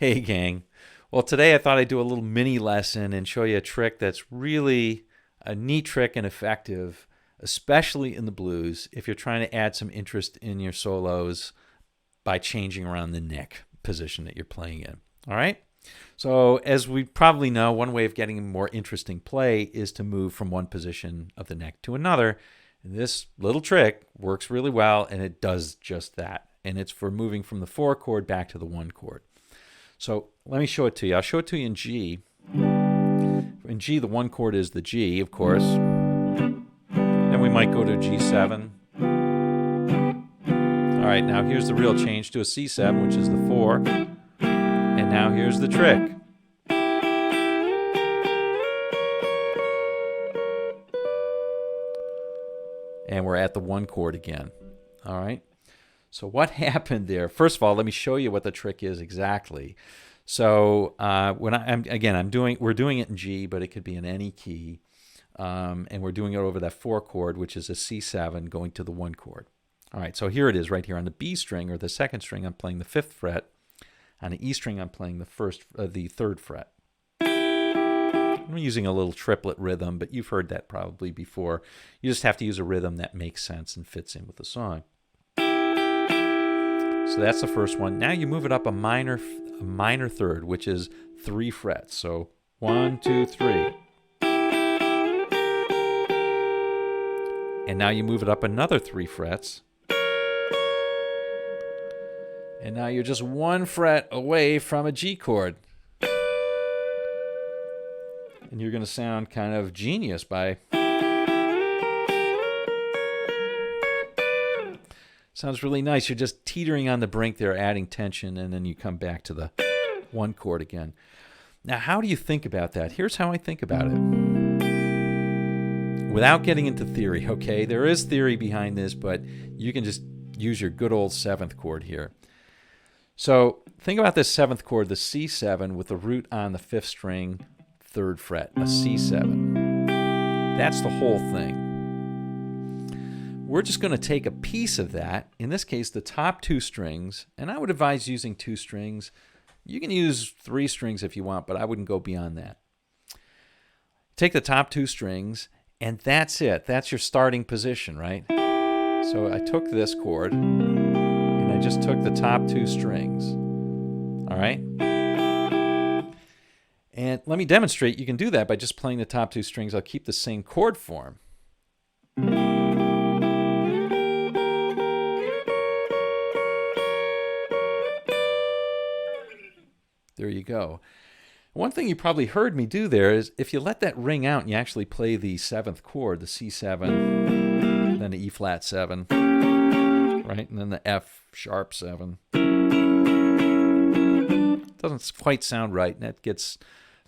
Hey gang. Well, today I thought I'd do a little mini lesson and show you a trick that's really a neat trick and effective, especially in the blues if you're trying to add some interest in your solos by changing around the neck position that you're playing in. All right? So as we probably know, one way of getting more interesting play is to move from one position of the neck to another. And this little trick works really well, and it does just that. And it's for moving from the 4 chord back to the 1 chord. So let me show it to you. I'll show it to you in G. In G, the 1 chord is the G, of course. Then we might go to G7. All right, now here's the real change to a C7, which is the 4. And now here's the trick. And we're at the 1 chord again. All right. So what happened there? First of all, let me show you what the trick is exactly. So we're doing it in G, but it could be in any key, and we're doing it over that 4 chord, which is a C7 going to the 1 chord. All right, so here it is right here on the B string or the 2nd string. I'm playing the 5th fret. On the E string, I'm playing the 3rd fret. I'm using a little triplet rhythm, but you've heard that probably before. You just have to use a rhythm that makes sense and fits in with the song. So that's the first one. Now you move it up a minor third, which is 3 frets. So 1, 2, 3. And now you move it up another 3 frets. And now you're just 1 fret away from a G chord. And you're going to sound kind of genius by... Sounds really nice. You're just teetering on the brink there, adding tension, and then you come back to the 1 chord again. Now, how do you think about that? Here's how I think about it. Without getting into theory, okay? There is theory behind this, but you can just use your good old 7th chord here. So think about this 7th chord, the C7, with the root on the 5th string, 3rd fret, a C7. That's the whole thing. We're just going to take a piece of that, in this case the top 2 strings, and I would advise using 2 strings. You can use 3 strings if you want, but I wouldn't go beyond that. Take the top 2 strings, and that's it. That's your starting position, right? So I took this chord, and I just took the top 2 strings. All right? And let me demonstrate. You can do that by just playing the top 2 strings. I'll keep the same chord form. There you go. One thing you probably heard me do there is if you let that ring out and you actually play the 7th chord, the C7, then the E flat 7, right? And then the F sharp 7. Doesn't quite sound right, and that gets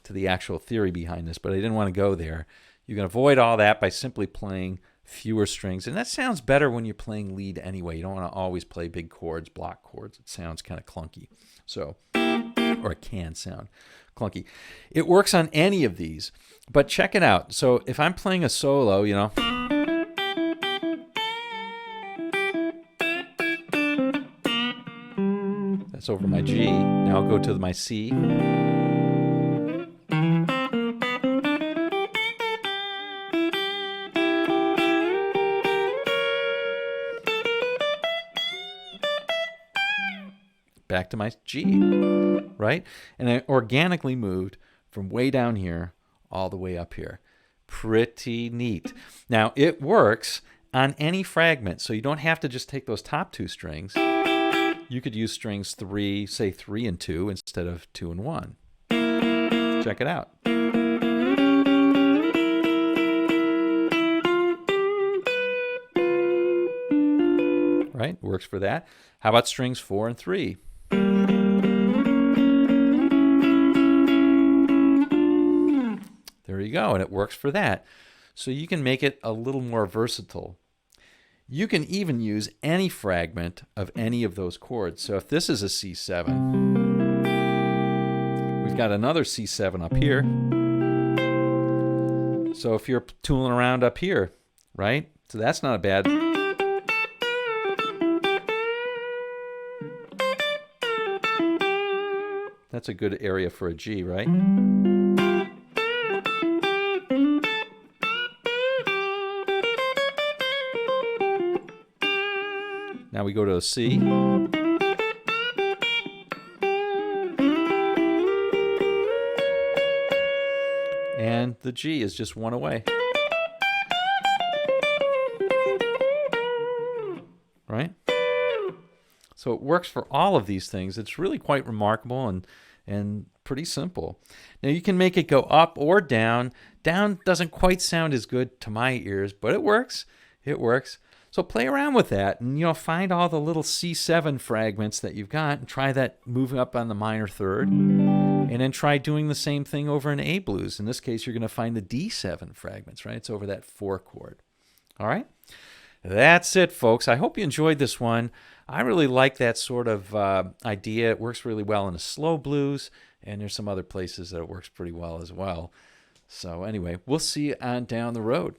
to the actual theory behind this, but I didn't want to go there. You can avoid all that by simply playing fewer strings, and that sounds better when you're playing lead anyway. You don't want to always play big chords, block chords. It sounds kind of clunky. So... or it can sound clunky. It works on any of these, but check it out. So if I'm playing a solo, you know, that's over my G. Now I'll go to my C. Back to my G, right? And I organically moved from way down here all the way up here. Pretty neat. Now, it works on any fragment, so you don't have to just take those top 2 strings. You could use strings 3, say 3 and 2 instead of 2 and 1. Check it out. Right? Works for that. How about strings 4 and 3? There you go, and it works for that. So you can make it a little more versatile. You can even use any fragment of any of those chords. So if this is a C7, we've got another C7 up here. So if you're tooling around up here, right? So that's not a bad... That's a good area for a G, right? Now we go to a C. And the G is just one away. Right? So it works for all of these things. It's really quite remarkable and pretty simple. Now you can make it go up or down. Down doesn't quite sound as good to my ears, but it works. It works. So play around with that and find all the little C7 fragments that you've got and try that moving up on the minor third. And then try doing the same thing over in A blues. In this case, you're going to find the D7 fragments, right? It's over that 4 chord. All right? That's it, folks. I hope you enjoyed this one. I really like that sort of idea. It works really well in a slow blues, and there's some other places that it works pretty well as well. So anyway, we'll see you on down the road.